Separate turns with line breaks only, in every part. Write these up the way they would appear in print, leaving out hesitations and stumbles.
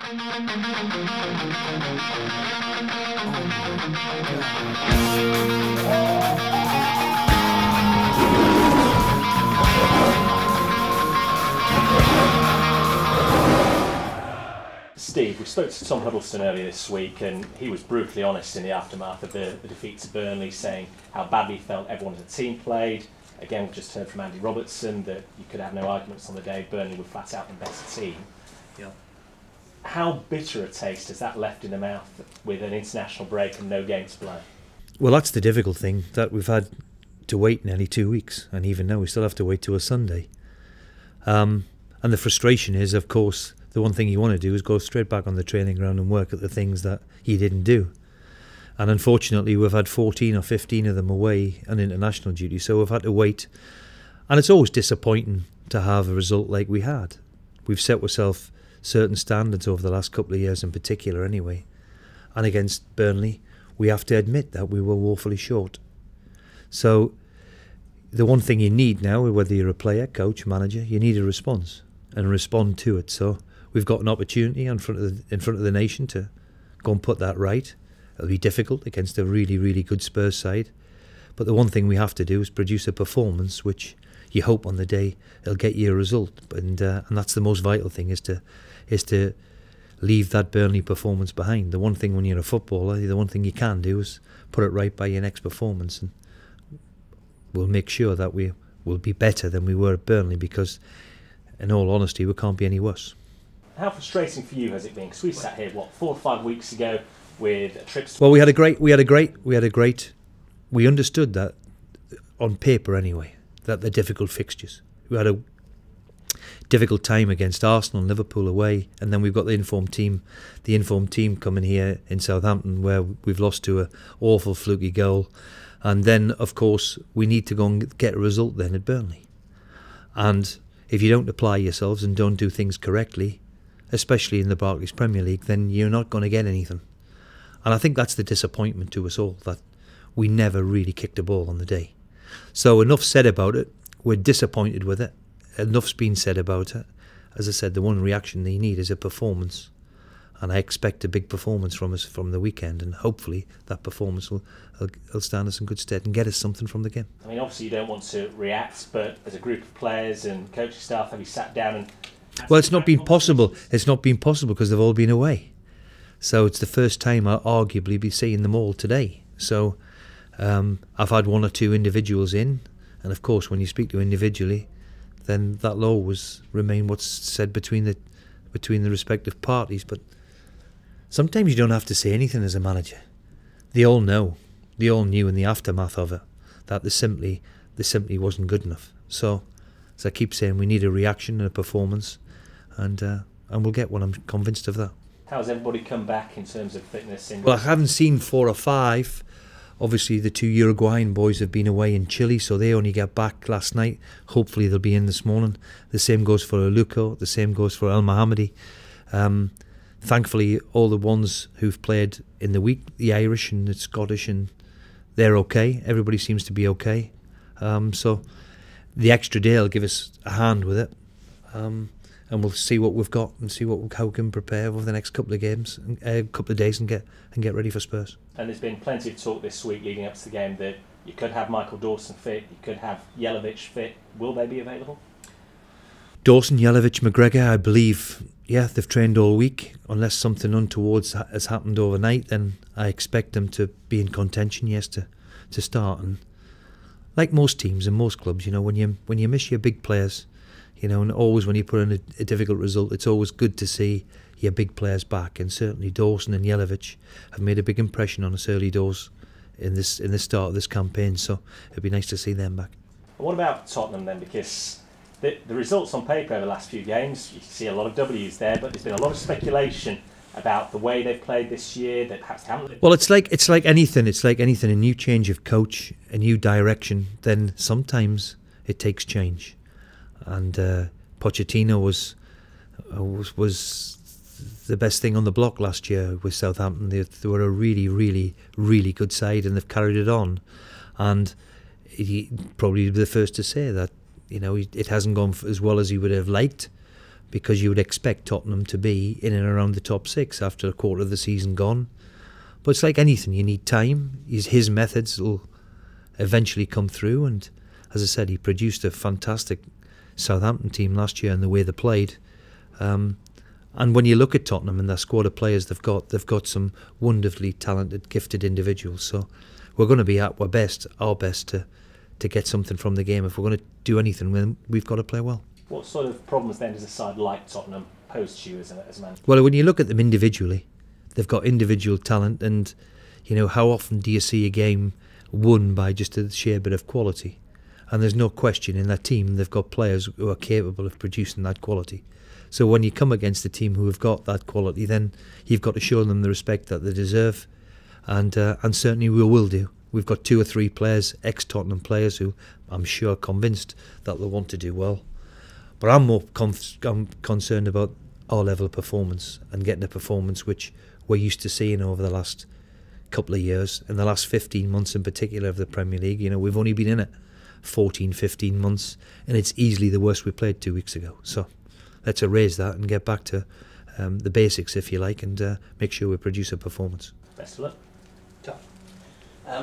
Steve, we spoke to Tom Huddleston earlier this week, and he was brutally honest in the aftermath of the defeat to Burnley, saying how badly he felt everyone as a team played. Again, we've just heard from Andy Robertson that you could have no arguments on the day. Burnley were flat out the better team.
Yeah.
How bitter a taste has that left in the mouth with an international break and no game to play?
Well, that's the difficult thing, that we've had to wait nearly 2 weeks, and even now we still have to wait till a Sunday. And the frustration is, of course, the one thing you want to do is go straight back on the training ground and work at the things that he didn't do. And unfortunately, we've had 14 or 15 of them away on international duty, so we've had to wait. And it's always disappointing to have a result like we had. We've set ourselves certain standards over the last couple of years in particular anyway. And against Burnley, we have to admit that we were woefully short. So the one thing you need now, whether you're a player, coach, manager, you need a response and respond to it. So we've got an opportunity in front of the nation to go and put that right. It'll be difficult against a really, really good Spurs side. But the one thing we have to do is produce a performance which you hope on the day it'll get you a result. And that's the most vital thing, is to leave that Burnley performance behind. The one thing when you're a footballer, the one thing you can do is put it right by your next performance. And we'll make sure that we will be better than we were at Burnley, because in all honesty, we can't be any worse.
How frustrating for you has it been? Because we sat here, 4 or 5 weeks ago with trips.
Well, we understood that on paper anyway, that they're difficult fixtures. We had a difficult time against Arsenal and Liverpool away, and then we've got the informed team coming here in Southampton, where we've lost to an awful fluky goal. And then, of course, we need to go and get a result then at Burnley. And if you don't apply yourselves and don't do things correctly, especially in the Barclays Premier League, then you're not going to get anything. And I think that's the disappointment to us all, that we never really kicked a ball on the day. So enough said about it. We're disappointed with it. Enough's been said about it. As I said, the one reaction they need is a performance. And I expect a big performance from us from the weekend, and hopefully that performance will stand us in good stead and get us something from the game.
I mean, obviously you don't want to react, but as a group of players and coaching staff, have you sat down and...
Well, it's not been possible. It's not been possible because they've all been away. So it's the first time I'll arguably be seeing them all today. So I've had 1 or 2 individuals in, and of course when you speak to individually, then that'll always remain what's said between the respective parties. But sometimes you don't have to say anything as a manager. They all know. They all knew in the aftermath of it that they simply wasn't good enough. So, as I keep saying, we need a reaction and a performance, and we'll get one. I'm convinced of that.
How's everybody come back in terms of fitness?
Well, I haven't seen 4 or 5. Obviously, the 2 Uruguayan boys have been away in Chile, so they only got back last night. Hopefully, they'll be in this morning. The same goes for Aluko. The same goes for El Mohammadi. Thankfully, all the ones who've played in the week, the Irish and the Scottish, and they're okay. Everybody seems to be okay. So the extra day will give us a hand with it. And we'll see what we've got and see how we can prepare over the next couple of games, couple of days, and get ready for Spurs.
And there's been plenty of talk this week leading up to the game that you could have Michael Dawson fit, you could have Jelavic fit. Will they be available?
Dawson, Jelavic, McGregor, I believe, yeah, they've trained all week. Unless something untoward has happened overnight, then I expect them to be in contention, yes, to start. And like most teams and most clubs, you know, when you miss your big players, you know, and always when you put in a difficult result, it's always good to see your big players back. And certainly Dawson and Jelavic have made a big impression on us early doors in this start of this campaign. So it'd be nice to see them back.
And what about Tottenham then? Because the results on paper over the last few games, you see a lot of W's there, but there's been a lot of speculation about the way they've played this year, that perhaps they haven't.
Well, it's like anything. It's like anything. A new change of coach, a new direction. Then sometimes it takes change. And Pochettino was the best thing on the block last year with Southampton. They were a really, really, really good side, and they've carried it on. And he probably be the first to say that, you know, it hasn't gone as well as he would have liked, because you would expect Tottenham to be in and around the top 6 after a quarter of the season gone. But it's like anything, you need time. His methods will eventually come through, and as I said, he produced a fantastic Southampton team last year in the way they played. And when you look at Tottenham and their squad of players they've got some wonderfully talented, gifted individuals. So we're going to be at our best to get something from the game. If we're going to do anything, then we've got to play well.
What sort of problems then does a side like Tottenham pose to you as a man?
Well, when you look at them individually, they've got individual talent, and how often do you see a game won by just a sheer bit of quality? And there's no question in that team they've got players who are capable of producing that quality. So when you come against a team who have got that quality, then you've got to show them the respect that they deserve, and certainly we will do. We've got 2 or 3 players, ex-Tottenham players, who I'm sure are convinced that they want to do well. But I'm more concerned about our level of performance and getting a performance which we're used to seeing over the last couple of years, in the last 15 months in particular of the Premier League. We've only been in it 14, 15 months, and it's easily the worst we played 2 weeks ago. So let's erase that and get back to the basics, if you like, and make sure we produce a performance.
Best of luck.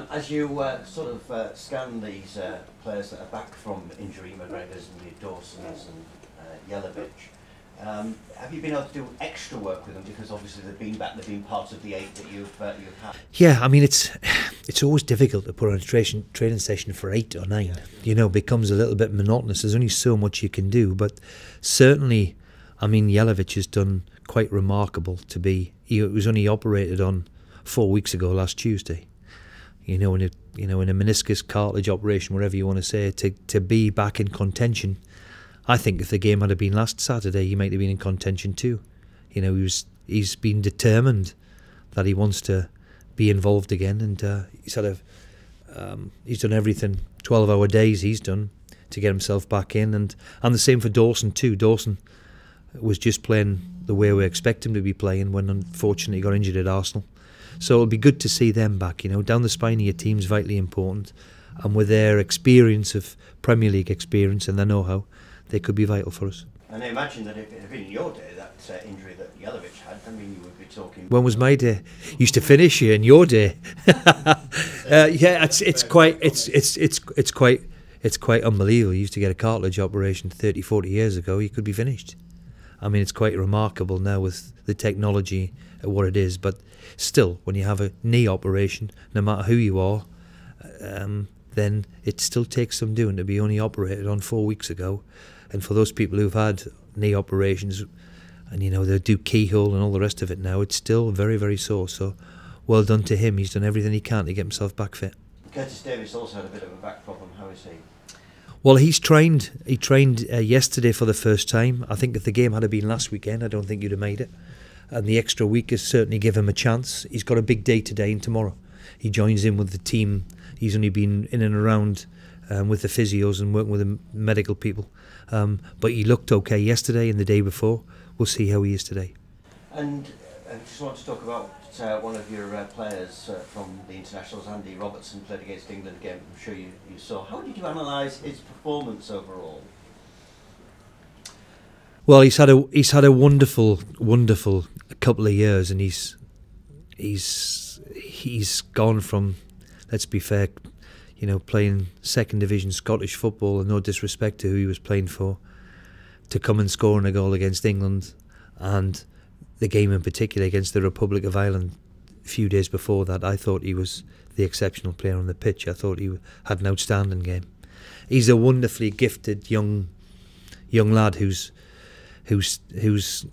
As you scan these players that are back from injury, McGregor's and your Dawson's and Jelavic, have you been able to do extra work with them, because obviously they've been back, they've been part of the 8 that you've had?
Yeah, I mean it's always difficult to put on a training session for 8 or 9. It becomes a little bit monotonous. There's only so much you can do, but certainly, I mean, Jelavic has done quite remarkable to be. He was only operated on 4 weeks ago, last Tuesday. In a meniscus cartilage operation, whatever you want to say, to be back in contention. I think if the game had been last Saturday, he might have been in contention too. He's been determined that he wants to be involved again, and he's done everything. 12-hour days he's done to get himself back in, and the same for Dawson too. Dawson was just playing the way we expect him to be playing when unfortunately he got injured at Arsenal. So it'll be good to see them back. Down the spine of your team's vitally important, and with their experience of Premier League experience and their know-how, they could be vital for us.
And I imagine that if it had been in your day, that injury that Jelavic had, I mean, you would be talking.
When was my day? Used to finish here in your day. Yeah, it's quite unbelievable. You used to get a cartilage operation 30, 40 years ago. You could be finished. I mean, it's quite remarkable now with the technology at what it is. But still, when you have a knee operation, no matter who you are, then it still takes some doing to be only operated on 4 weeks ago. And for those people who've had knee operations, and they do keyhole and all the rest of it now, it's still very, very sore. So well done to him. He's done everything he can to get himself back fit.
Curtis Davies also had a bit of a back problem. How is he?
Well, he trained yesterday for the first time. I think if the game had been last weekend, I don't think you'd have made it. And the extra week has certainly given him a chance. He's got a big day today and tomorrow. He joins in with the team. He's only been in and around with the physios and working with the medical people. But he looked okay yesterday and the day before. We'll see how he is today.
And I just want to talk about one of your players from the internationals, Andy Robertson, played against England again. I'm sure you saw. How did you analyse his performance overall?
Well, he's had a wonderful couple of years, and he's gone from, let's be fair, playing second division Scottish football, and no disrespect to who he was playing for, to come and scoring a goal against England, and the game in particular against the Republic of Ireland a few days before that. I thought he was the exceptional player on the pitch. I thought he had an outstanding game. He's a wonderfully gifted young lad who's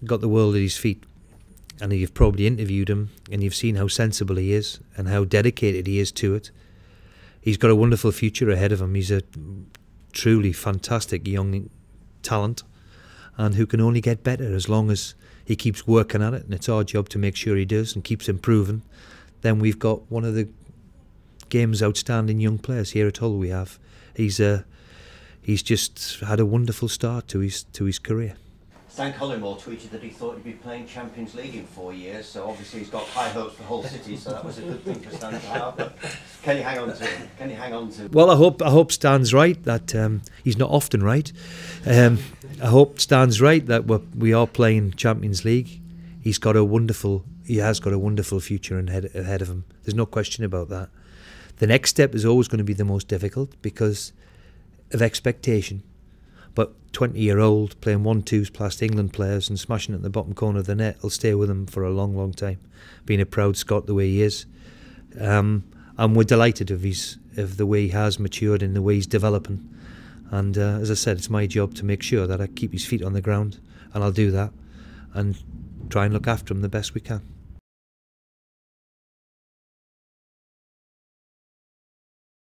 got the world at his feet, and you've probably interviewed him and you've seen how sensible he is and how dedicated he is to it. He's got a wonderful future ahead of him. He's a truly fantastic young talent, and who can only get better as long as he keeps working at it, and it's our job to make sure he does and keeps improving. Then we've got one of the game's outstanding young players here at Hull. We have. He's just had a wonderful start to his career.
Stan Collymore tweeted that he thought he'd be playing Champions League in 4 years, so obviously he's got high hopes for Hull City, so that was a good thing for Stan to have. But can you hang on to him? Can you hang on to him?
Well, I hope Stan's right, that he's not often right. I hope Stan's right that we are playing Champions League. He has got a wonderful future ahead of him. There's no question about that. The next step is always going to be the most difficult because of expectation. But 20-year-old playing 1-2s past England players and smashing it in the bottom corner of the net will stay with him for a long, long time. Being a proud Scot the way he is, and we're delighted of the way he has matured and the way he's developing. And as I said, it's my job to make sure that I keep his feet on the ground, and I'll do that, and try and look after him the best we can.